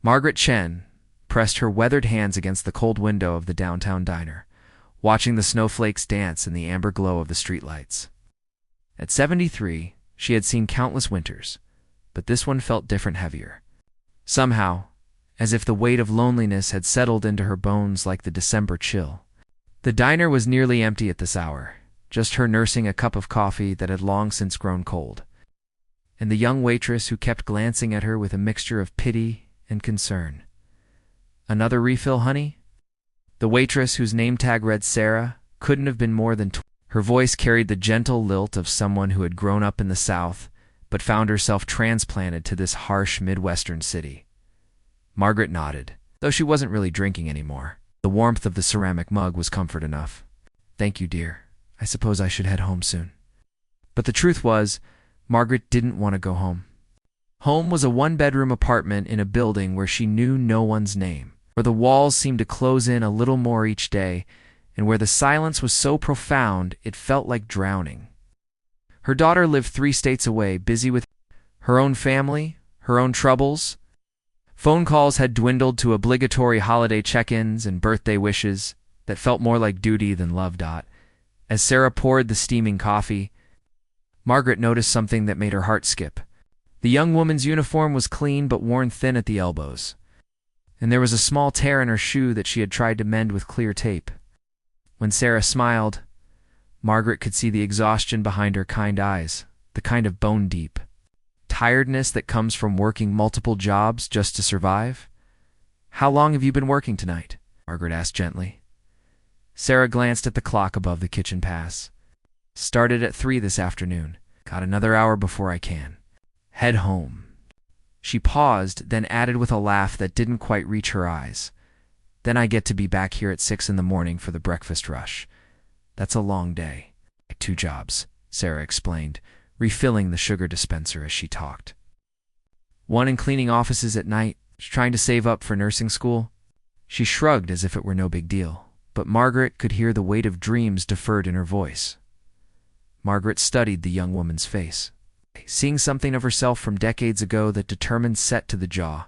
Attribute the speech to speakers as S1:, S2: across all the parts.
S1: Margaret Chen pressed her weathered hands against the cold window of the downtown diner, watching the snowflakes dance in the amber glow of the streetlights. At 73, she had seen countless winters, but this one felt different, heavier. Somehow, as if the weight of loneliness had settled into her bones like the December chill. The diner was nearly empty at this hour, just her nursing a cup of coffee that had long since grown cold, and the young waitress who kept glancing at her with a mixture of pity and concern. "Another refill, honey?" The waitress, whose name tag read Sarah, couldn't have been more than her voice carried the gentle lilt of someone who had grown up in the South but found herself transplanted to this harsh Midwestern city. Margaret nodded, though she wasn't really drinking anymore. The warmth of the ceramic mug was comfort enough. "Thank you, dear. I suppose I should head home soon." But the truth was, Margaret didn't want to go home. Home was a one-bedroom apartment in a building where she knew no one's name, where the walls seemed to close in a little more each day, and where the silence was so profound it felt like drowning. Her daughter lived 3 states away, busy with her own family, her own troubles. Phone calls had dwindled to obligatory holiday check-ins and birthday wishes that felt more like duty than love. As Sarah poured the steaming coffee, Margaret noticed something that made her heart skip. The young woman's uniform was clean but worn thin at the elbows, and there was a small tear in her shoe that she had tried to mend with clear tape. When Sarah smiled, Margaret could see the exhaustion behind her kind eyes, the kind of bone-deep tiredness that comes from working multiple jobs just to survive. "How long have you been working tonight?" Margaret asked gently. Sarah glanced at the clock above the kitchen pass. "Started at 3 this afternoon. Got another hour before I can head home." She paused, then added with a laugh that didn't quite reach her eyes, "Then I get to be back here at 6 in the morning for the breakfast rush. That's a long day." "2 jobs," Sarah explained, refilling the sugar dispenser as she talked. "One in cleaning offices at night, trying to save up for nursing school." She shrugged as if it were no big deal, but Margaret could hear the weight of dreams deferred in her voice. Margaret studied the young woman's face, seeing something of herself from decades ago that determined set to the jaw.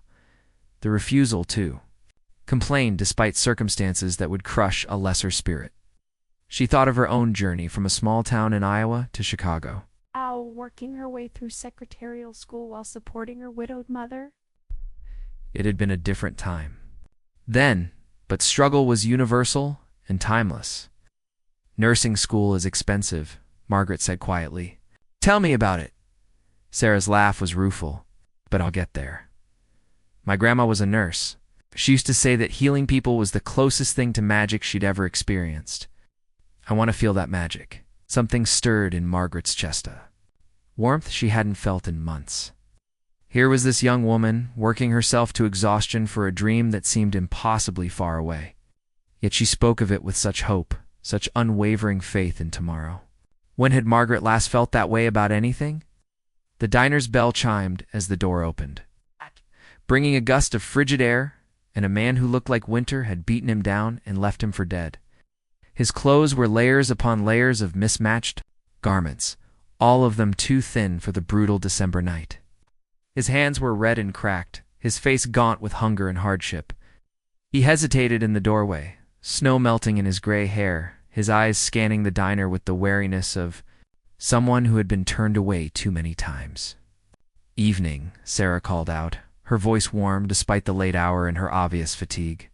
S1: The refusal, too. Complained despite circumstances that would crush a lesser spirit. She thought of her own journey from a small town in Iowa to Chicago.
S2: Working her way through secretarial school while supporting her widowed mother.
S1: It had been a different time then, but struggle was universal and timeless. "Nursing school is expensive," Margaret said quietly. "Tell me about it." Sarah's laugh was rueful. "But I'll get there. My grandma was a nurse. She used to say that healing people was the closest thing to magic she'd ever experienced. I want to feel that magic." Something stirred in Margaret's chest. Warmth she hadn't felt in months. Here was this young woman, working herself to exhaustion for a dream that seemed impossibly far away. Yet she spoke of it with such hope, such unwavering faith in tomorrow. When had Margaret last felt that way about anything? The diner's bell chimed as the door opened, bringing a gust of frigid air, and a man who looked like winter had beaten him down and left him for dead. His clothes were layers upon layers of mismatched garments, all of them too thin for the brutal December night. His hands were red and cracked, his face gaunt with hunger and hardship. He hesitated in the doorway, snow melting in his gray hair, his eyes scanning the diner with the wariness of someone who had been turned away too many times. "Evening," Sarah called out, her voice warm despite the late hour and her obvious fatigue.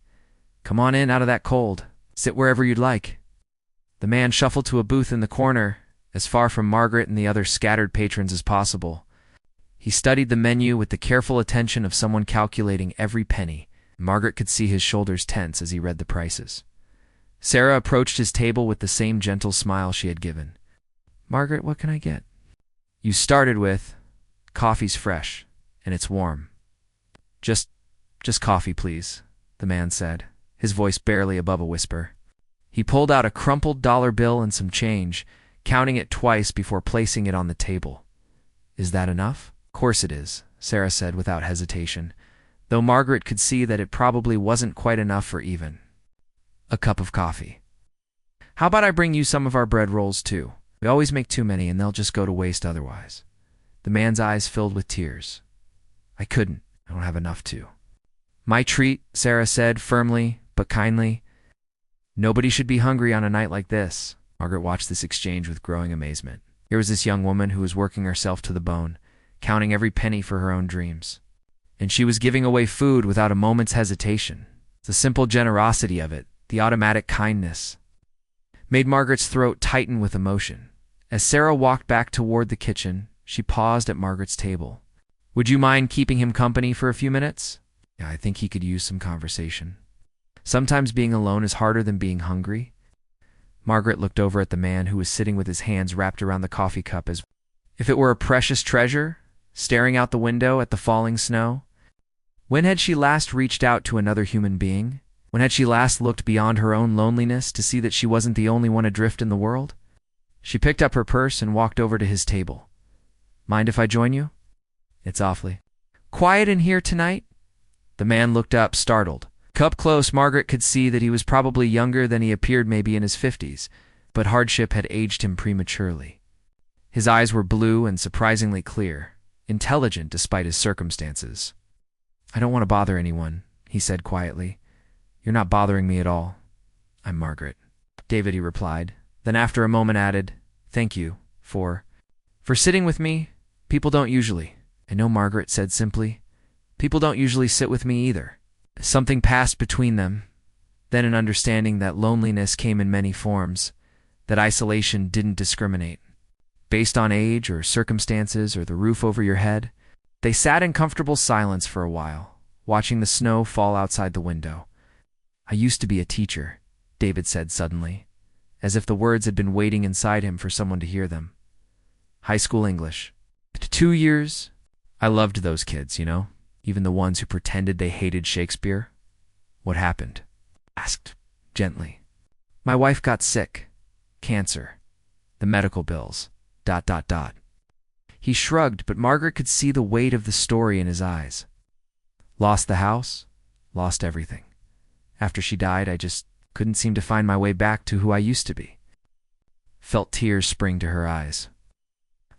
S1: "Come on in out of that cold. Sit wherever you'd like." The man shuffled to a booth in the corner, as far from Margaret and the other scattered patrons as possible. He studied the menu with the careful attention of someone calculating every penny. Margaret could see his shoulders tense as he read the prices. Sarah approached his table with the same gentle smile she had given. "Margaret, what can I get?" "You started with, 'Coffee's fresh, and it's warm.'" Just coffee, please," the man said, his voice barely above a whisper. He pulled out a crumpled dollar bill and some change, counting it twice before placing it on the table. "Is that enough?" "Course it is," Sarah said without hesitation, though Margaret could see that it probably wasn't quite enough for even a cup of coffee. "How about I bring you some of our bread rolls, too? We always make too many and they'll just go to waste otherwise." The man's eyes filled with tears. "I couldn't. I don't have enough to." My treat, Sarah said, firmly but kindly. Nobody should be hungry on a night like this. Margaret watched this exchange with growing amazement. Here was this young woman who was working herself to the bone, counting every penny for her own dreams. And she was giving away food without a moment's hesitation. The simple generosity of it, the automatic kindness, made Margaret's throat tighten with emotion. As Sarah walked back toward the kitchen, she paused at Margaret's table. Would you mind keeping him company for a few minutes? Yeah, I think he could use some conversation. Sometimes being alone is harder than being hungry. Margaret looked over at the man who was sitting with his hands wrapped around the coffee cup as if it were a precious treasure, staring out the window at the falling snow. When had she last reached out to another human being? When had she last looked beyond her own loneliness to see that she wasn't the only one adrift in the world? She picked up her purse and walked over to his table. Mind if I join you? It's awfully quiet in here tonight. The man looked up, startled. Up close, Margaret could see that he was probably younger than he appeared, maybe in his 50s, but hardship had aged him prematurely. His eyes were blue and surprisingly clear, intelligent despite his circumstances. I don't want to bother anyone, he said quietly. You're not bothering me at all. I'm Margaret. David, he replied. Then after a moment added, thank you for sitting with me. People don't usually. I know, Margaret said simply. People don't usually sit with me either. Something passed between them, then an understanding that loneliness came in many forms, that isolation didn't discriminate. Based on age or circumstances or the roof over your head, they sat in comfortable silence for a while, watching the snow fall outside the window. I used to be a teacher, David said suddenly, as if the words had been waiting inside him for someone to hear them. High school English. 2 years. I loved those kids, you know? Even the ones who pretended they hated Shakespeare. What happened? Asked, gently. My wife got sick. Cancer. The medical bills. ... He shrugged, but Margaret could see the weight of the story in his eyes. Lost the house. Lost everything. After she died, I just couldn't seem to find my way back to who I used to be. Felt tears spring to her eyes.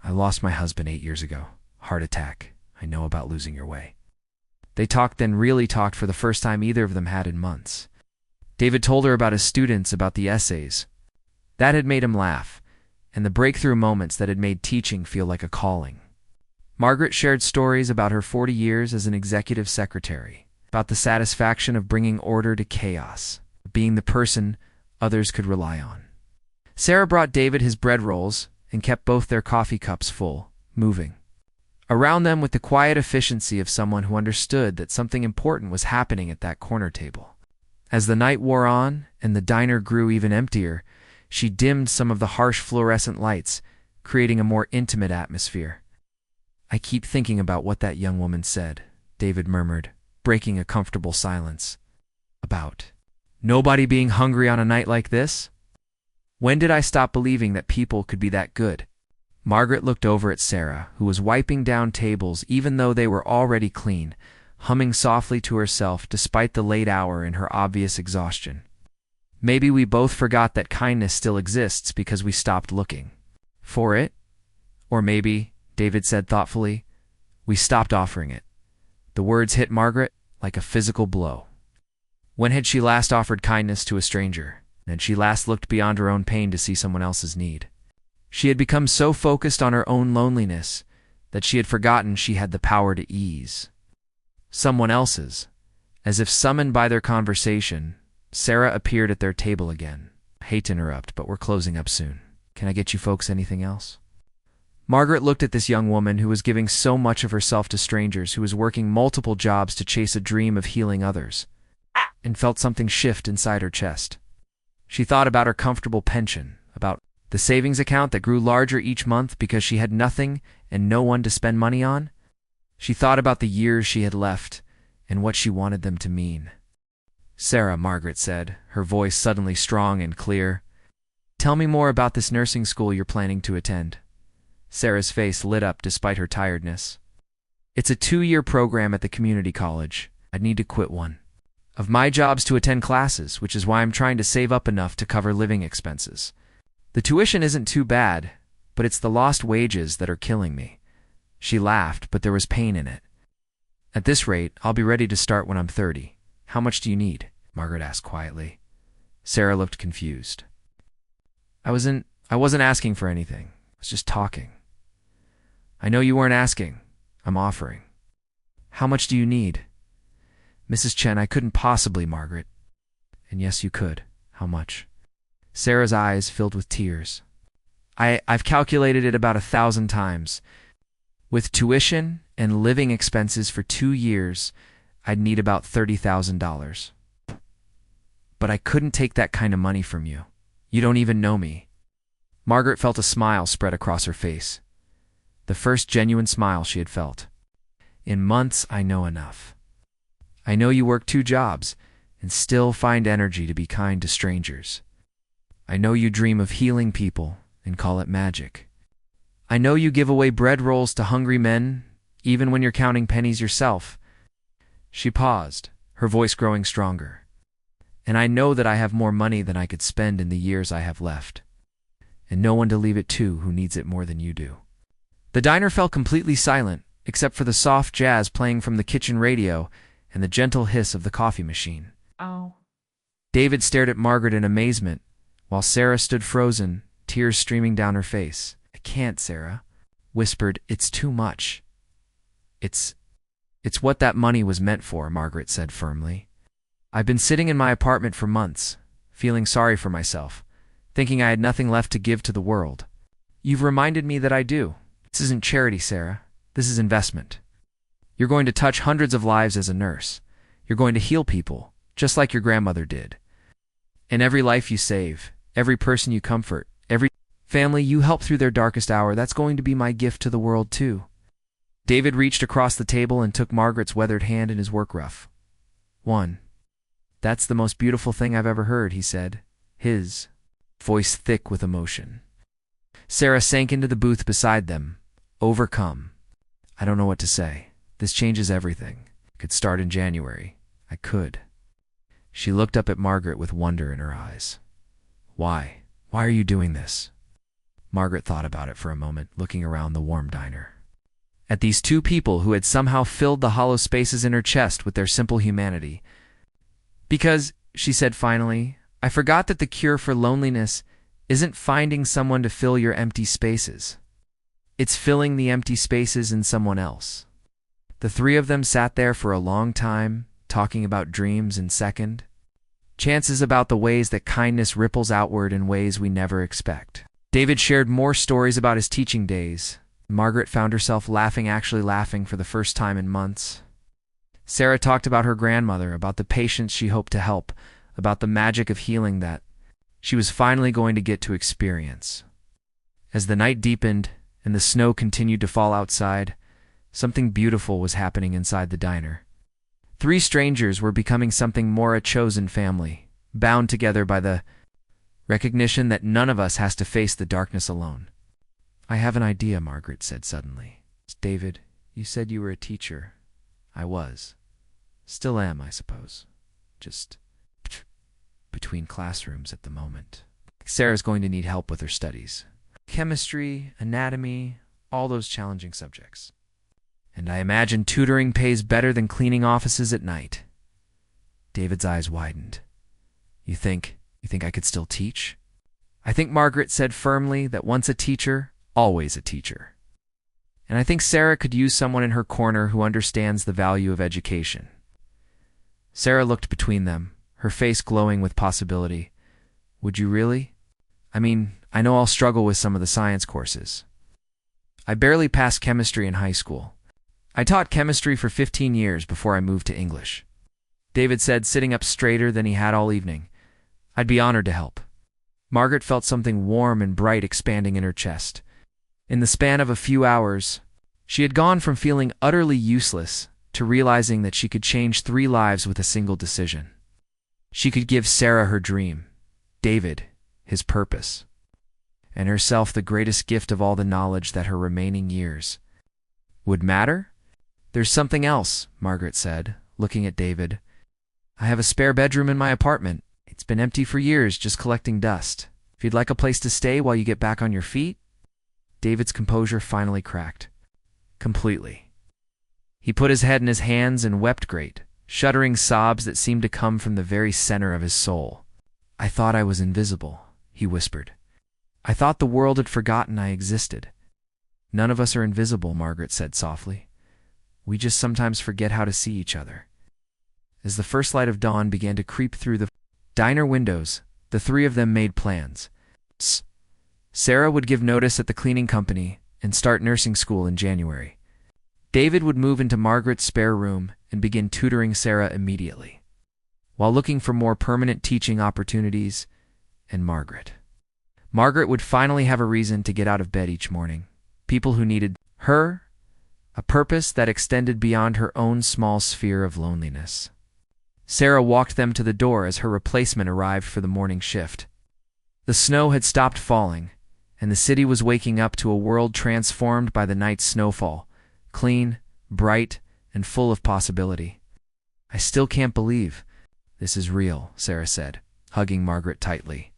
S1: I lost my husband 8 years ago. Heart attack. I know about losing your way. They talked, then really talked for the first time either of them had in months. David told her about his students, about the essays. That had made him laugh, and the breakthrough moments that had made teaching feel like a calling. Margaret shared stories about her 40 years as an executive secretary, about the satisfaction of bringing order to chaos, being the person others could rely on. Sarah brought David his bread rolls and kept both their coffee cups full, moving around them with the quiet efficiency of someone who understood that something important was happening at that corner table. As the night wore on and the diner grew even emptier, she dimmed some of the harsh fluorescent lights, creating a more intimate atmosphere. I keep thinking about what that young woman said, David murmured, breaking a comfortable silence. About nobody being hungry on a night like this? When did I stop believing that people could be that good? Margaret looked over at Sarah, who was wiping down tables even though they were already clean, humming softly to herself despite the late hour and her obvious exhaustion. Maybe we both forgot that kindness still exists because we stopped looking for it. Or maybe, David said thoughtfully, we stopped offering it. The words hit Margaret like a physical blow. When had she last offered kindness to a stranger? And she last looked beyond her own pain to see someone else's need? She had become so focused on her own loneliness that she had forgotten she had the power to ease someone else's. As if summoned by their conversation, Sarah appeared at their table again. I hate to interrupt, but we're closing up soon. Can I get you folks anything else? Margaret looked at this young woman who was giving so much of herself to strangers, who was working multiple jobs to chase a dream of healing others, and felt something shift inside her chest. She thought about her comfortable pension, about the savings account that grew larger each month because she had nothing and no one to spend money on. She thought about the years she had left and what she wanted them to mean. Sarah, Margaret said, her voice suddenly strong and clear. Tell me more about this nursing school you're planning to attend. Sarah's face lit up despite her tiredness. It's a 2-year program at the community college. I'd need to quit one of my jobs to attend classes, which is why I'm trying to save up enough to cover living expenses. The tuition isn't too bad, but it's the lost wages that are killing me. She laughed, but there was pain in it. At this rate, I'll be ready to start when I'm 30. How much do you need? Margaret asked quietly. Sarah looked confused. I wasn't asking for anything. I was just talking. I know you weren't asking. I'm offering. How much do you need? Mrs. Chen, I couldn't possibly, Margaret. And yes, you could. How much? Sarah's eyes filled with tears. I've calculated it about 1,000 times. With tuition and living expenses for 2 years, I'd need about $30,000. But I couldn't take that kind of money from you. You don't even know me. Margaret felt a smile spread across her face. The first genuine smile she had felt. In months, I know enough. I know you work 2 jobs and still find energy to be kind to strangers. I know you dream of healing people and call it magic. I know you give away bread rolls to hungry men, even when you're counting pennies yourself. She paused, her voice growing stronger. And I know that I have more money than I could spend in the years I have left. And no one to leave it to who needs it more than you do. The diner fell completely silent, except for the soft jazz playing from the kitchen radio and the gentle hiss of the coffee machine.
S2: Oh.
S1: David stared at Margaret in amazement, while Sarah stood frozen, tears streaming down her face. I can't, Sarah, whispered. It's too much. It's what that money was meant for, Margaret said firmly. I've been sitting in my apartment for months, feeling sorry for myself, thinking I had nothing left to give to the world. You've reminded me that I do. This isn't charity, Sarah. This is investment. You're going to touch hundreds of lives as a nurse. You're going to heal people, just like your grandmother did. And every life you save, every person you comfort, every family you help through their darkest hour, that's going to be my gift to the world too. David reached across the table and took Margaret's weathered hand in his work rough. That's the most beautiful thing I've ever heard, he said, his voice thick with emotion. Sarah sank into the booth beside them, overcome. I don't know what to say. This changes everything. Could start in January. I could. She looked up at Margaret with wonder in her eyes. Why? Why are you doing this? Margaret thought about it for a moment, looking around the warm diner. At these 2 people who had somehow filled the hollow spaces in her chest with their simple humanity. Because, she said finally, I forgot that the cure for loneliness isn't finding someone to fill your empty spaces. It's filling the empty spaces in someone else. The 3 of them sat there for a long time, talking about dreams and chances about the ways that kindness ripples outward in ways we never expect. David shared more stories about his teaching days. Margaret found herself actually laughing for the first time in months. Sarah talked about her grandmother, about the patients she hoped to help, about the magic of healing that she was finally going to get to experience. As the night deepened and the snow continued to fall outside, something beautiful was happening inside the diner. 3 strangers were becoming something more, a chosen family, bound together by the recognition that none of us has to face the darkness alone. I have an idea, Margaret said suddenly. David, you said you were a teacher. I was. Still am, I suppose. Just between classrooms at the moment. Sarah's going to need help with her studies. Chemistry, anatomy, all those challenging subjects. And I imagine tutoring pays better than cleaning offices at night. David's eyes widened. You think I could still teach? I think Margaret said firmly that once a teacher, always a teacher. And I think Sarah could use someone in her corner who understands the value of education. Sarah looked between them, her face glowing with possibility. Would you really? I mean, I know I'll struggle with some of the science courses. I barely passed chemistry in high school. I taught chemistry for 15 years before I moved to English. David said, sitting up straighter than he had all evening. I'd be honored to help. Margaret felt something warm and bright expanding in her chest. In the span of a few hours, she had gone from feeling utterly useless to realizing that she could change 3 lives with a single decision. She could give Sarah her dream, David his purpose, and herself the greatest gift of all, the knowledge that her remaining years would matter. There's something else, Margaret said, looking at David. I have a spare bedroom in my apartment. It's been empty for years, just collecting dust. If you'd like a place to stay while you get back on your feet. David's composure finally cracked. Completely. He put his head in his hands and wept great, shuddering sobs that seemed to come from the very center of his soul. "I thought I was invisible," he whispered. "I thought the world had forgotten I existed." "None of us are invisible," Margaret said softly. "We just sometimes forget how to see each other." As the first light of dawn began to creep through the diner windows, the three of them made plans. Sarah would give notice at the cleaning company and start nursing school in January. David would move into Margaret's spare room and begin tutoring Sarah immediately, while looking for more permanent teaching opportunities. And Margaret would finally have a reason to get out of bed each morning. People who needed her, a purpose that extended beyond her own small sphere of loneliness. Sarah walked them to the door as her replacement arrived for the morning shift. The snow had stopped falling, and the city was waking up to a world transformed by the night's snowfall, clean, bright, and full of possibility. "I still can't believe this is real," Sarah said, hugging Margaret tightly.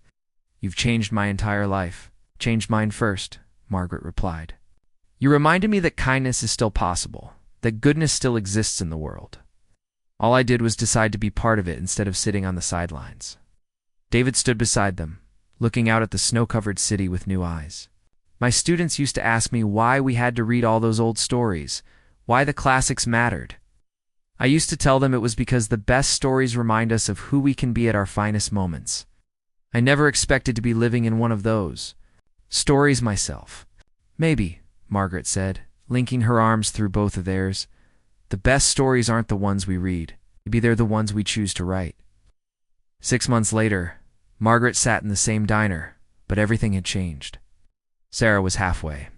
S1: "You've changed my entire life." "Changed mine first," Margaret replied. "You reminded me that kindness is still possible, that goodness still exists in the world. All I did was decide to be part of it instead of sitting on the sidelines." David stood beside them, looking out at the snow-covered city with new eyes. "My students used to ask me why we had to read all those old stories, why the classics mattered. I used to tell them it was because the best stories remind us of who we can be at our finest moments. I never expected to be living in one of those stories myself." "Maybe," Margaret said, linking her arms through both of theirs. "The best stories aren't the ones we read. Maybe they're the ones we choose to write." 6 months later, Margaret sat in the same diner, but everything had changed. Sarah was halfway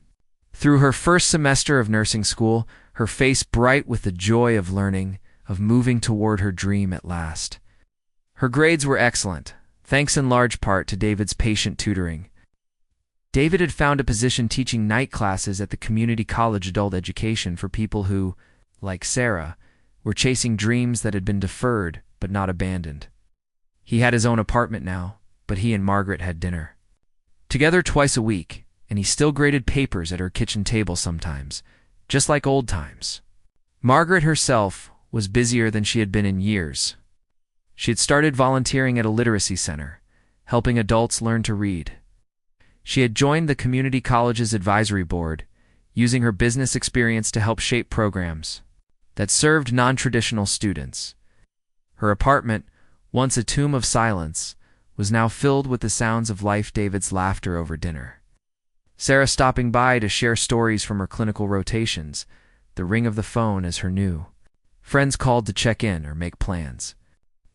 S1: through her first semester of nursing school, her face bright with the joy of learning, of moving toward her dream at last. Her grades were excellent, thanks in large part to David's patient tutoring. David had found a position teaching night classes at the community college adult education for people who, like Sarah, were chasing dreams that had been deferred but not abandoned. He had his own apartment now, but he and Margaret had dinner together twice a week, and he still graded papers at her kitchen table sometimes, just like old times. Margaret herself was busier than she had been in years. She had started volunteering at a literacy center, helping adults learn to read. She had joined the community college's advisory board, using her business experience to help shape programs that served non-traditional students. Her apartment, once a tomb of silence, was now filled with the sounds of life, David's laughter over dinner, Sarah stopping by to share stories from her clinical rotations, the ring of the phone as her new friends called to check in or make plans.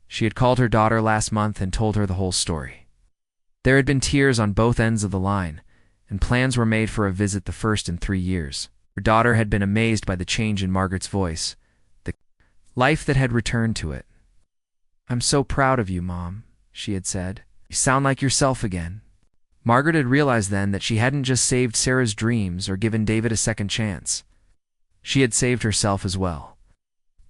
S1: She had called her daughter last month and told her the whole story. There had been tears on both ends of the line, and plans were made for a visit the first in 3 years. Her daughter had been amazed by the change in Margaret's voice, the life that had returned to it. "I'm so proud of you, Mom," she had said. "You sound like yourself again." Margaret had realized then that she hadn't just saved Sarah's dreams or given David a second chance. She had saved herself as well,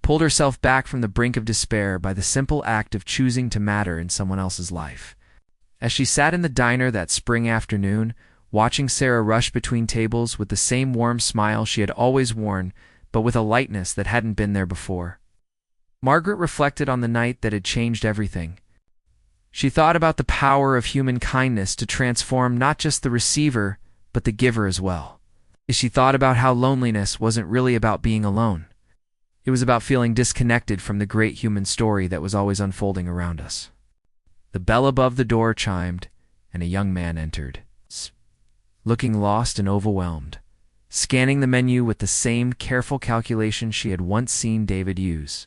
S1: pulled herself back from the brink of despair by the simple act of choosing to matter in someone else's life. As she sat in the diner that spring afternoon, watching Sarah rush between tables with the same warm smile she had always worn, but with a lightness that hadn't been there before, Margaret reflected on the night that had changed everything. She thought about the power of human kindness to transform not just the receiver, but the giver as well. She thought about how loneliness wasn't really about being alone. It was about feeling disconnected from the great human story that was always unfolding around us. The bell above the door chimed, and a young man entered, looking lost and overwhelmed, scanning the menu with the same careful calculation she had once seen David use.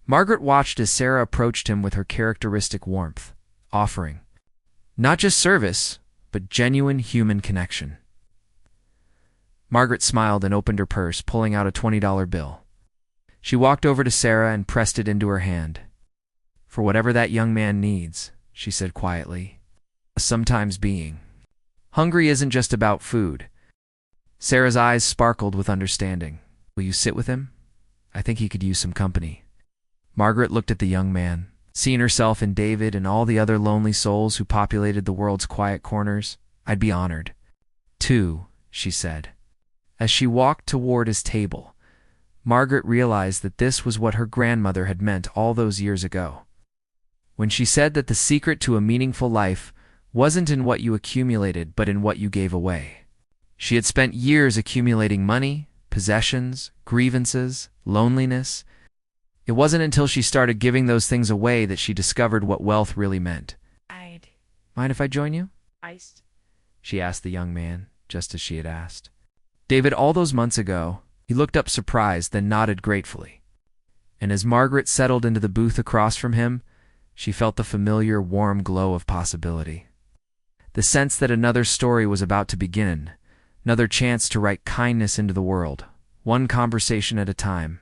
S1: Margaret watched as Sarah approached him with her characteristic warmth, offering not just service, but genuine human connection. Margaret smiled and opened her purse, pulling out a $20 bill. She walked over to Sarah and pressed it into her hand. "For whatever that young man needs," she said quietly. "Sometimes being hungry isn't just about food." Sarah's eyes sparkled with understanding. "Will you sit with him? I think he could use some company." Margaret looked at the young man, seeing herself in David and all the other lonely souls who populated the world's quiet corners. "I'd be honored." "Too," she said. As she walked toward his table, Margaret realized that this was what her grandmother had meant all those years ago, when she said that the secret to a meaningful life wasn't in what you accumulated but in what you gave away. She had spent years accumulating money, possessions, grievances, loneliness. It wasn't until she started giving those things away that she discovered what wealth really meant. Mind if I join you? She asked the young man, just as she had asked. David, all those months ago, he looked up surprised, then nodded gratefully. And as Margaret settled into the booth across from him, she felt the familiar, warm glow of possibility. The sense that another story was about to begin, another chance to write kindness into the world, one conversation at a time.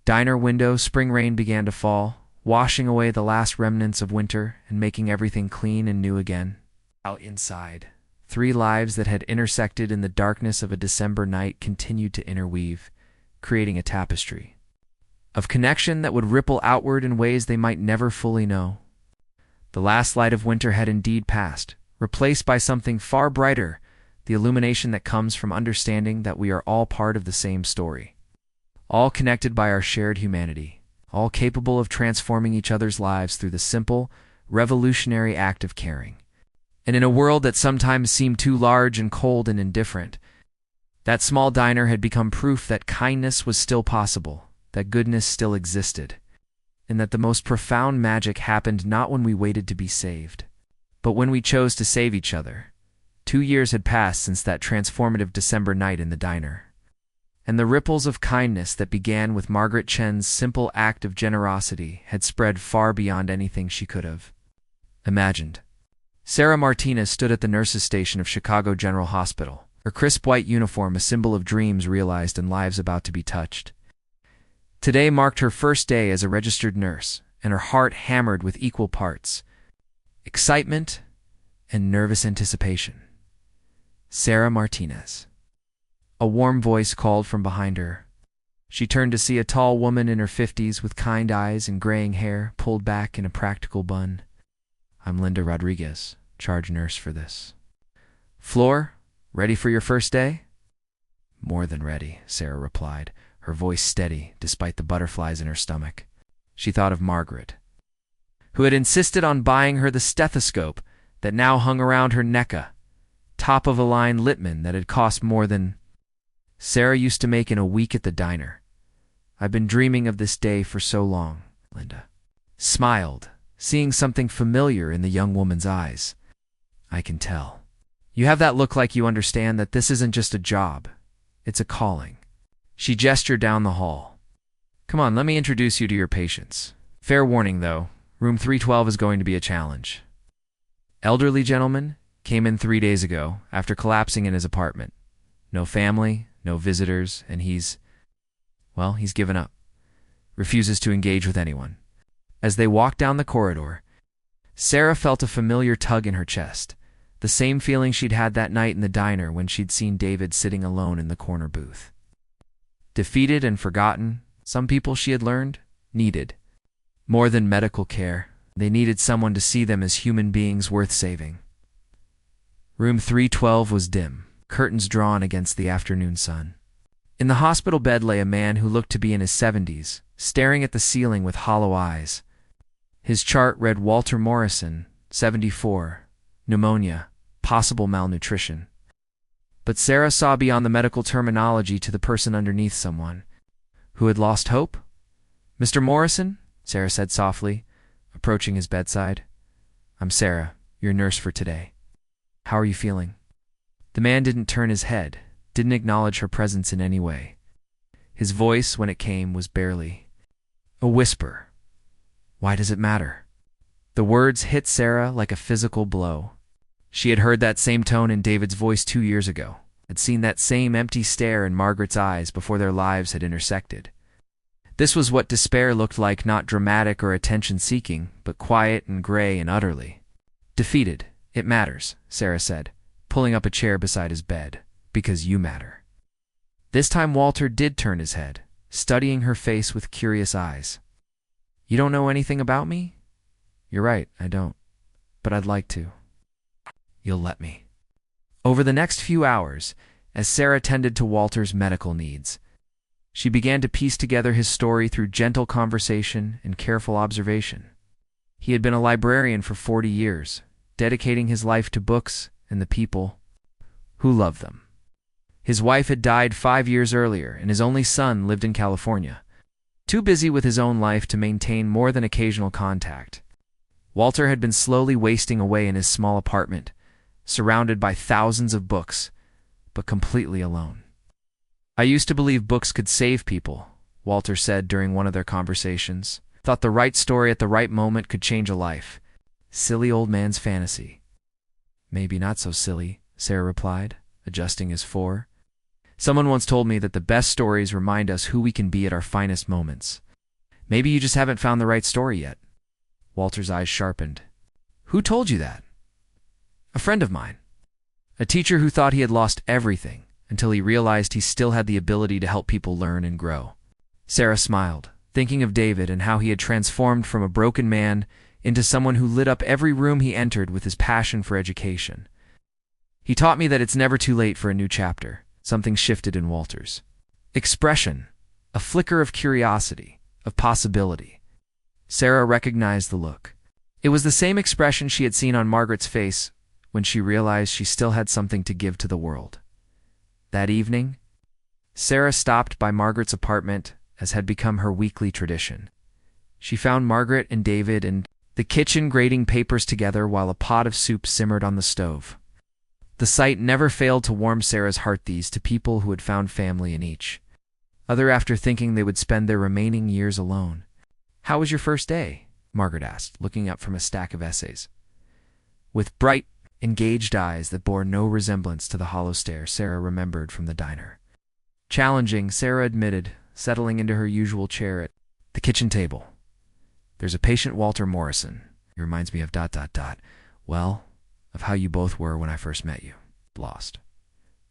S1: Diner window, spring rain began to fall, washing away the last remnants of winter and making everything clean and new again. Out inside, 3 lives that had intersected in the darkness of a December night continued to interweave, creating a tapestry of connection that would ripple outward in ways they might never fully know. The last light of winter had indeed passed, replaced by something far brighter, the illumination that comes from understanding that we are all part of the same story, all connected by our shared humanity, all capable of transforming each other's lives through the simple, revolutionary act of caring. And in a world that sometimes seemed too large and cold and indifferent, that small diner had become proof that kindness was still possible, that goodness still existed, and that the most profound magic happened not when we waited to be saved, but when we chose to save each other. 2 years had passed since that transformative December night in the diner, and the ripples of kindness that began with Margaret Chen's simple act of generosity had spread far beyond anything she could have imagined. Sarah Martinez stood at the nurses' station of Chicago General Hospital, her crisp white uniform a symbol of dreams realized and lives about to be touched. Today marked her first day as a registered nurse, and her heart hammered with equal parts excitement and nervous anticipation. Sarah Martinez. A warm voice called from behind her. She turned to see a tall woman in her 50s with kind eyes and graying hair pulled back in a practical bun. I'm Linda Rodriguez, charge nurse for this. Floor, ready for your first day? More than ready, Sarah replied, her voice steady despite the butterflies in her stomach. She thought of Margaret, who had insisted on buying her the stethoscope that now hung around her neck, a top-of-the-line Littman that had cost more than Sarah used to make in a week at the diner. I've been dreaming of this day for so long, Linda smiled, seeing something familiar in the young woman's eyes. I can tell. You have that look like you understand that this isn't just a job, it's a calling. She gestured down the hall. Come on, let me introduce you to your patients. Fair warning, though, room 312 is going to be a challenge. Elderly gentleman came in 3 days ago after collapsing in his apartment. No family, no visitors, and he's given up. Refuses to engage with anyone. As they walked down the corridor, Sarah felt a familiar tug in her chest, the same feeling she'd had that night in the diner when she'd seen David sitting alone in the corner booth. Defeated and forgotten, some people, she had learned, needed more than medical care. They needed someone to see them as human beings worth saving. Room 312 was dim, curtains drawn against the afternoon sun. In the hospital bed lay a man who looked to be in his 70s, staring at the ceiling with hollow eyes. His chart read Walter Morrison, 74, pneumonia, possible malnutrition. But Sarah saw beyond the medical terminology to the person underneath, someone who had lost hope. Mr. Morrison, Sarah said softly, approaching his bedside. I'm Sarah, your nurse for today. How are you feeling? The man didn't turn his head, didn't acknowledge her presence in any way. His voice, when it came, was barely a whisper. Why does it matter? The words hit Sarah like a physical blow. She had heard that same tone in David's voice 2 years ago, had seen that same empty stare in Margaret's eyes before their lives had intersected. This was what despair looked like, not dramatic or attention-seeking, but quiet and gray and utterly defeated. It matters, Sarah said, pulling up a chair beside his bed, because you matter. This time Walter did turn his head, studying her face with curious eyes. You don't know anything about me? You're right, I don't. But I'd like to. You'll let me. Over the next few hours, as Sarah tended to Walter's medical needs, She began to piece together his story through gentle conversation and careful observation. He had been a librarian for 40 years, dedicating his life to books and the people who loved them. His wife had died 5 years earlier, and his only son lived in California, too busy with his own life to maintain more than occasional contact. Walter had been slowly wasting away in his small apartment, surrounded by thousands of books, but completely alone. "I used to believe books could save people," Walter said during one of their conversations. "Thought the right story at the right moment could change a life. Silly old man's fantasy." "Maybe not so silly," Sarah replied, adjusting his fore. "Someone once told me that the best stories remind us who we can be at our finest moments. Maybe you just haven't found the right story yet." Walter's eyes sharpened. "Who told you that?" "A friend of mine. A teacher who thought he had lost everything until he realized he still had the ability to help people learn and grow." Sarah smiled, thinking of David and how he had transformed from a broken man into someone who lit up every room he entered with his passion for education. "He taught me that it's never too late for a new chapter." Something shifted in Walter's expression, a flicker of curiosity, of possibility. Sarah recognized the look. It was the same expression she had seen on Margaret's face when she realized she still had something to give to the world. That evening, Sarah stopped by Margaret's apartment, as had become her weekly tradition. She found Margaret and David in the kitchen grating papers together while a pot of soup simmered on the stove. The sight never failed to warm Sarah's heart, these two people who had found family in each other after thinking they would spend their remaining years alone. "How was your first day?" Margaret asked, looking up from a stack of essays. With bright, engaged eyes that bore no resemblance to the hollow stare Sarah remembered from the diner. "Challenging," Sarah admitted, settling into her usual chair at the kitchen table. "There's a patient, Walter Morrison. He reminds me of ... Well, of how you both were when I first met you. Lost.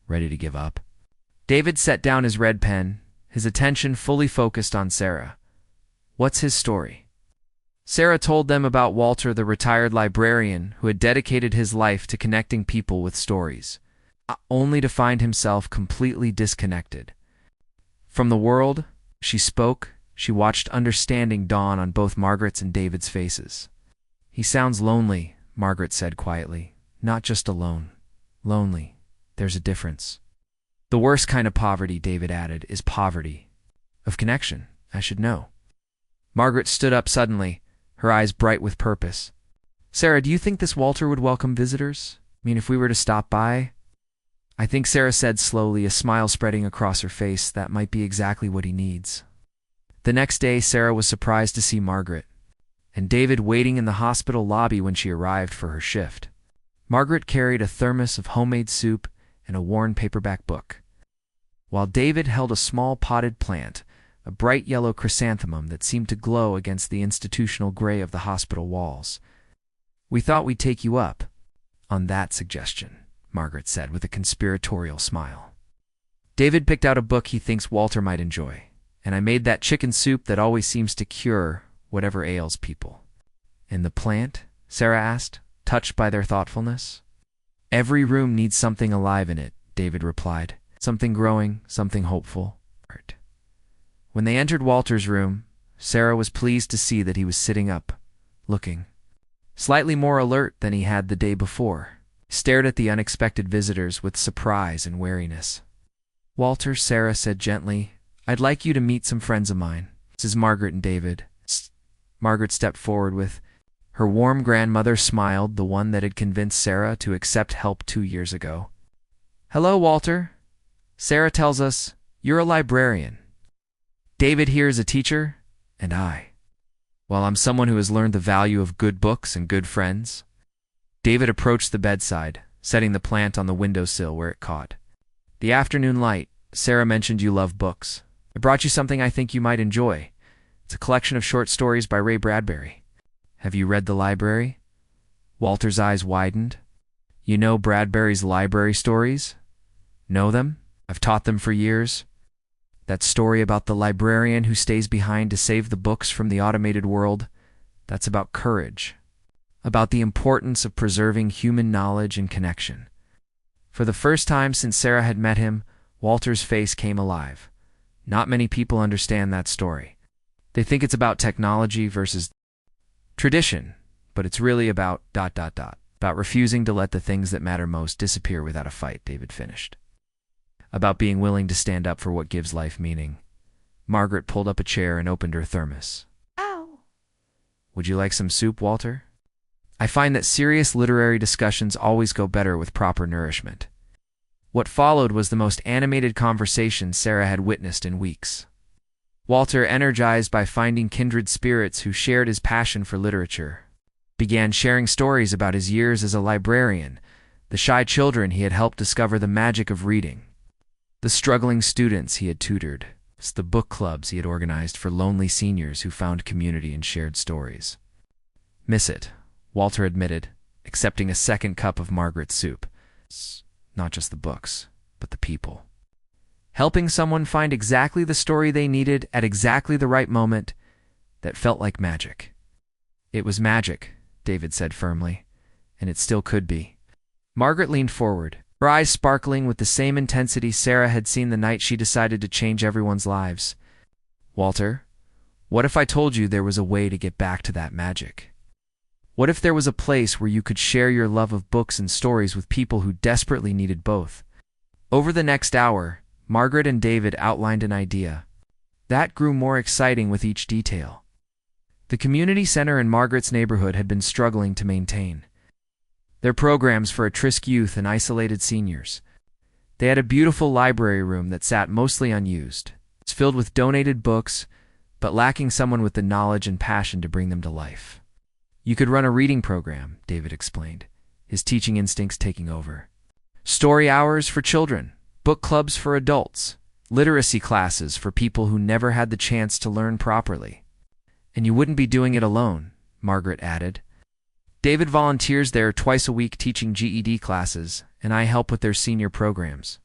S1: Ready to give up." David set down his red pen, his attention fully focused on Sarah. "What's his story?" Sarah told them about Walter, the retired librarian who had dedicated his life to connecting people with stories, only to find himself completely disconnected from the world. She spoke. She watched understanding dawn on both Margaret's and David's faces. "He sounds lonely," Margaret said quietly. "Not just alone. Lonely. There's a difference." "The worst kind of poverty," David added, "is poverty of connection. I should know." Margaret stood up suddenly, her eyes bright with purpose. "Sarah, do you think this Walter would welcome visitors? I mean, if we were to stop by?" "I think," Sarah said slowly, a smile spreading across her face, "that might be exactly what he needs." The next day, Sarah was surprised to see Margaret and David waiting in the hospital lobby when she arrived for her shift. Margaret carried a thermos of homemade soup and a worn paperback book, while David held a small potted plant, a bright yellow chrysanthemum that seemed to glow against the institutional gray of the hospital walls. "We thought we'd take you up on that suggestion," Margaret said with a conspiratorial smile. "David picked out a book he thinks Walter might enjoy, and I made that chicken soup that always seems to cure whatever ails people." "And the plant?" Sarah asked, touched by their thoughtfulness. "Every room needs something alive in it," David replied. "Something growing, something hopeful." When they entered Walter's room, Sarah was pleased to see that he was sitting up, looking slightly more alert than he had the day before. He stared at the unexpected visitors with surprise and wariness. "Walter," Sarah said gently, "I'd like you to meet some friends of mine. This is Margaret and David." Margaret stepped forward with her warm grandmother smiled, the one that had convinced Sarah to accept help 2 years ago. "Hello, Walter. Sarah tells us you're a librarian. David here is a teacher, and well, I'm someone who has learned the value of good books and good friends." David approached the bedside, setting the plant on the windowsill where it caught the afternoon light. "Sarah mentioned you love books. I brought you something I think you might enjoy. It's a collection of short stories by Ray Bradbury. Have you read The Library?" Walter's eyes widened. "You know Bradbury's library stories?" "Know them? I've taught them for years. That story about the librarian who stays behind to save the books from the automated world, that's about courage, about the importance of preserving human knowledge and connection." For the first time since Sarah had met him, Walter's face came alive. Not many people understand that story. They think it's about technology versus tradition, but it's really about ... About refusing to let the things that matter most disappear without a fight, David finished. About being willing to stand up for what gives life meaning. Margaret pulled up a chair and opened her thermos.
S2: Ow!
S1: Would you like some soup, Walter? I find that serious literary discussions always go better with proper nourishment. What followed was the most animated conversation Sarah had witnessed in weeks. Walter, energized by finding kindred spirits who shared his passion for literature, began sharing stories about his years as a librarian, the shy children he had helped discover the magic of reading, the struggling students he had tutored, the book clubs he had organized for lonely seniors who found community and shared stories. Miss it, Walter admitted, accepting a second cup of Margaret's soup. Not just the books, but the people. Helping someone find exactly the story they needed at exactly the right moment, that felt like magic. It was magic, David said firmly, and it still could be. Margaret leaned forward, her eyes sparkling with the same intensity Sarah had seen the night she decided to change everyone's lives. Walter, what if I told you there was a way to get back to that magic? What if there was a place where you could share your love of books and stories with people who desperately needed both? Over the next hour, Margaret and David outlined an idea. That grew more exciting with each detail. The community center in Margaret's neighborhood had been struggling to maintain their programs for at-risk youth and isolated seniors. They had a beautiful library room that sat mostly unused. It's filled with donated books, but lacking someone with the knowledge and passion to bring them to life. You could run a reading program, David explained, his teaching instincts taking over. Story hours for children, book clubs for adults, literacy classes for people who never had the chance to learn properly. And you wouldn't be doing it alone, Margaret added. David volunteers there twice a week teaching GED classes, and I help with their senior programs.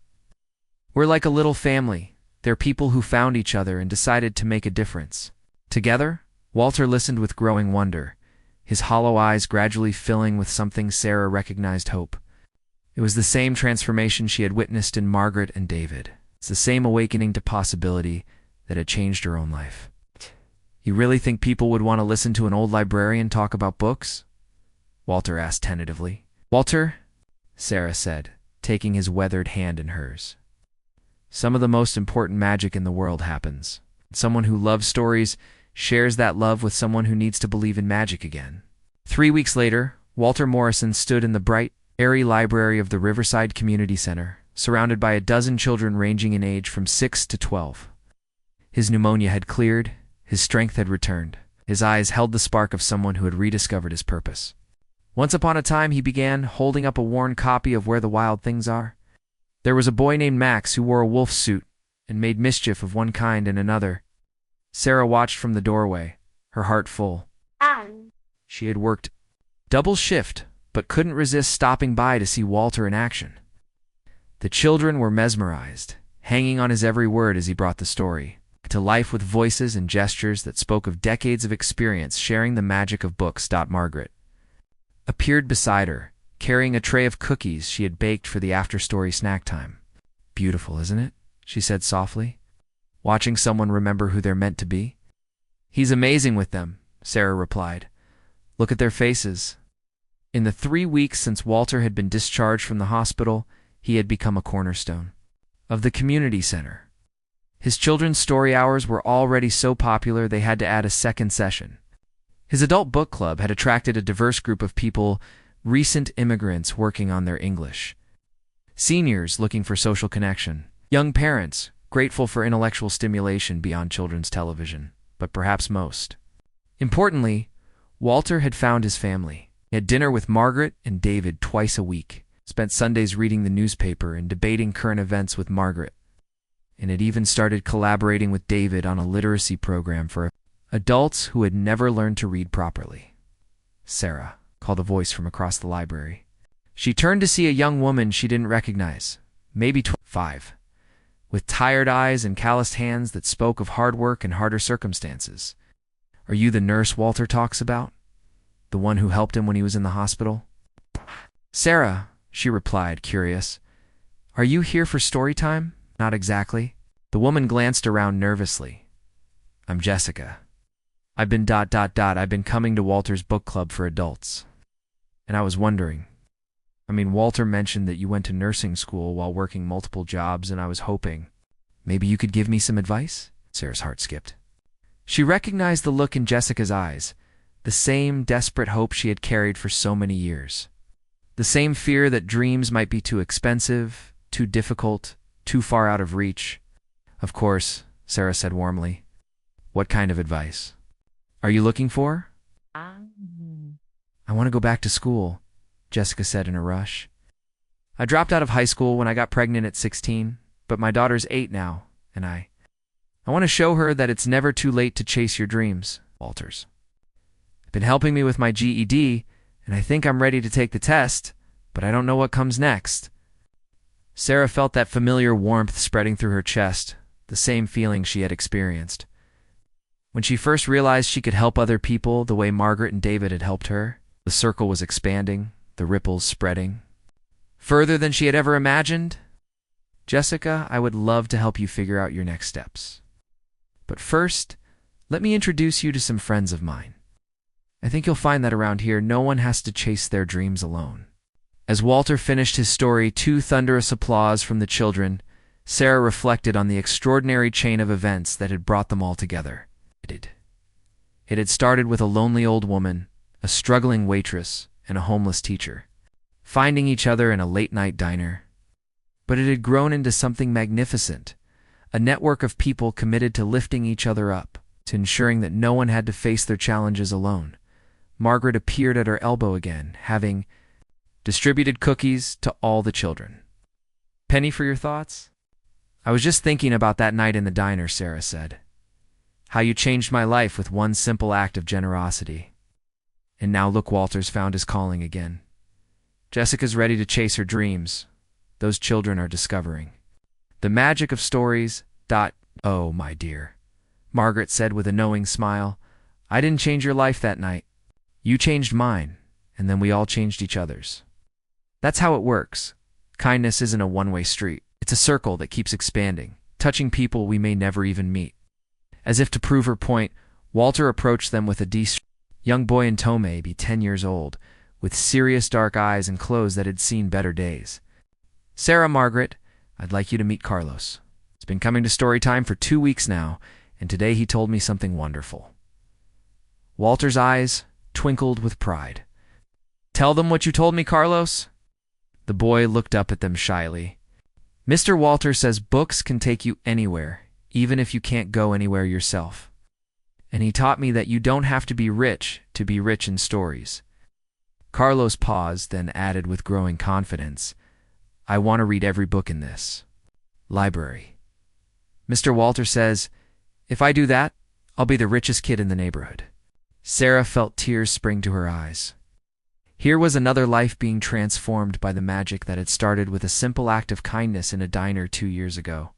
S1: We're like a little family. They're people who found each other and decided to make a difference. Together, Walter listened with growing wonder, his hollow eyes gradually filling with something Sarah recognized hope. It was the same transformation she had witnessed in Margaret and David. It's the same awakening to possibility that had changed her own life. You really think people would want to listen to an old librarian talk about books? Walter asked tentatively. Walter, Sarah said, taking his weathered hand in hers. Some of the most important magic in the world happens. Someone who loves stories shares that love with someone who needs to believe in magic again. 3 weeks later, Walter Morrison stood in the bright, airy library of the Riverside Community Center, surrounded by a dozen children ranging in age from 6 to 12. His pneumonia had cleared, his strength had returned. His eyes held the spark of someone who had rediscovered his purpose. Once upon a time, he began, holding up a worn copy of Where the Wild Things Are. There was a boy named Max who wore a wolf's suit and made mischief of one kind and another. Sarah watched from the doorway, her heart full. She had worked double shift, but couldn't resist stopping by to see Walter in action. The children were mesmerized, hanging on his every word as he brought the story to life with voices and gestures that spoke of decades of experience sharing the magic of books. Margaret appeared beside her, carrying a tray of cookies she had baked for the after-story snack time. Beautiful, isn't it? She said softly, watching someone remember who they're meant to be. He's amazing with them, Sarah replied. Look at their faces. In the 3 weeks since Walter had been discharged from the hospital, he had become a cornerstone of the community center. His children's story hours were already so popular they had to add a second session. His adult book club had attracted a diverse group of people, recent immigrants working on their English, seniors looking for social connection, young parents grateful for intellectual stimulation beyond children's television, but perhaps most importantly, Walter had found his family. He had dinner with Margaret and David twice a week, spent Sundays reading the newspaper and debating current events with Margaret, and had even started collaborating with David on a literacy program for adults who had never learned to read properly. Sarah, called a voice from across the library. She turned to see a young woman she didn't recognize, maybe 25, with tired eyes and calloused hands that spoke of hard work and harder circumstances. Are you the nurse Walter talks about? The one who helped him when he was in the hospital? Sarah, she replied, curious. Are you here for story time? Not exactly. The woman glanced around nervously. I'm Jessica. I've been I've been coming to Walter's book club for adults. And I was wondering. Walter mentioned that you went to nursing school while working multiple jobs, and I was hoping maybe you could give me some advice? Sarah's heart skipped. She recognized the look in Jessica's eyes, the same desperate hope she had carried for so many years. The same fear that dreams might be too expensive, too difficult, too far out of reach. Of course, Sarah said warmly. What kind of advice are you looking for? I want to go back to school, Jessica said in a rush. I dropped out of high school when I got pregnant at 16, but my daughter's 8 now, and I want to show her that it's never too late to chase your dreams, Walters. I've been helping me with my GED, and I think I'm ready to take the test, but I don't know what comes next. Sarah felt that familiar warmth spreading through her chest, the same feeling she had experienced. When she first realized she could help other people the way Margaret and David had helped her, the circle was expanding, the ripples spreading. Further than she had ever imagined. Jessica, I would love to help you figure out your next steps. But first, let me introduce you to some friends of mine. I think you'll find that around here, no one has to chase their dreams alone. As Walter finished his story, 2 thunderous applause from the children, Sarah reflected on the extraordinary chain of events that had brought them all together. It had started with a lonely old woman, a struggling waitress, and a homeless teacher, finding each other in a late-night diner. But it had grown into something magnificent, a network of people committed to lifting each other up, to ensuring that no one had to face their challenges alone. Margaret appeared at her elbow again, having distributed cookies to all the children. Penny for your thoughts? I was just thinking about that night in the diner, Sarah said. How you changed my life with one simple act of generosity. And now look, Walter's found his calling again. Jessica's ready to chase her dreams. Those children are discovering the magic of stories. Oh, my dear, Margaret said with a knowing smile. I didn't change your life that night. You changed mine, and then we all changed each other's. That's how it works. Kindness isn't a one-way street. It's a circle that keeps expanding, touching people we may never even meet. As if to prove her point, Walter approached them with a young boy in tow, maybe 10 years old, with serious dark eyes and clothes that had seen better days. Sarah, Margaret, I'd like you to meet Carlos. He's been coming to story time for 2 weeks now, and today he told me something wonderful. Walter's eyes twinkled with pride. Tell them what you told me, Carlos. The boy looked up at them shyly. Mr. Walter says books can take you anywhere, even if you can't go anywhere yourself. And he taught me that you don't have to be rich in stories. Carlos paused, then added with growing confidence, I want to read every book in this library. Mr. Walter says, if I do that, I'll be the richest kid in the neighborhood. Sarah felt tears spring to her eyes. Here was another life being transformed by the magic that had started with a simple act of kindness in a diner 2 years ago.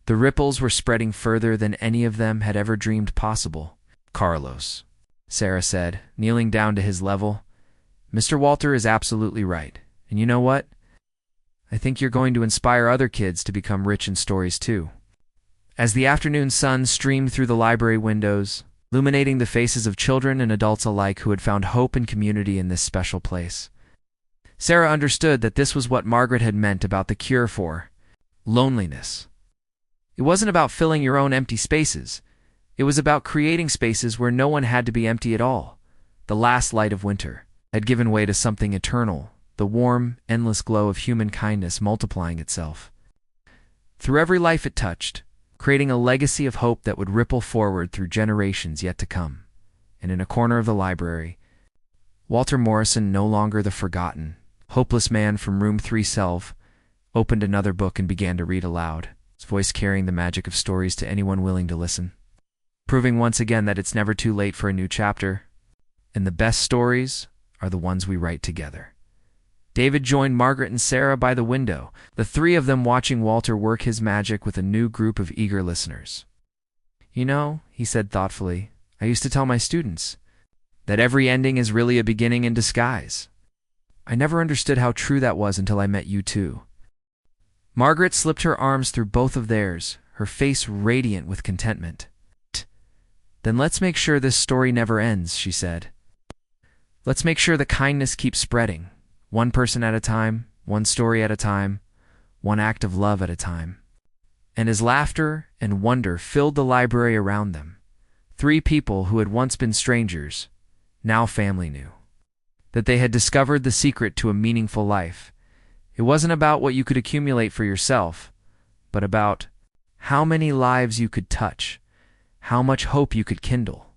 S1: The ripples were spreading further than any of them had ever dreamed possible. Carlos, Sarah said, kneeling down to his level, Mr. Walter is absolutely right. And you know what? I think you're going to inspire other kids to become rich in stories too. As the afternoon sun streamed through the library windows, illuminating the faces of children and adults alike who had found hope and community in this special place, Sarah understood that this was what Margaret had meant about the cure for loneliness. It wasn't about filling your own empty spaces. It was about creating spaces where no one had to be empty at all. The last light of winter had given way to something eternal, the warm, endless glow of human kindness multiplying itself through every life it touched, creating a legacy of hope that would ripple forward through generations yet to come. And in a corner of the library, Walter Morrison, no longer the forgotten, hopeless man from room 312, opened another book and began to read aloud, his voice carrying the magic of stories to anyone willing to listen, proving once again that it's never too late for a new chapter, and the best stories are the ones we write together. David joined Margaret and Sarah by the window, the 3 of them watching Walter work his magic with a new group of eager listeners. You know, he said thoughtfully, I used to tell my students that every ending is really a beginning in disguise. I never understood how true that was until I met you two. Margaret slipped her arms through both of theirs, her face radiant with contentment. "Then let's make sure this story never ends," she said. "Let's make sure the kindness keeps spreading, one person at a time, one story at a time, one act of love at a time." And as laughter and wonder filled the library around them, three people who had once been strangers, now family, knew that they had discovered the secret to a meaningful life. It wasn't about what you could accumulate for yourself, but about how many lives you could touch, how much hope you could kindle,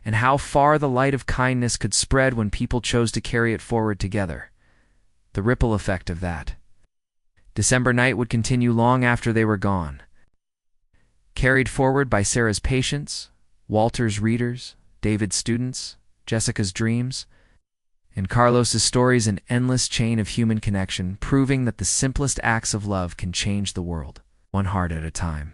S1: and how far the light of kindness could spread when people chose to carry it forward together. The ripple effect of that December night would continue long after they were gone, carried forward by Sarah's patience, Walter's readers, David's students, Jessica's dreams, and Carlos's stories, an endless chain of human connection, proving that the simplest acts of love can change the world, one heart at a time.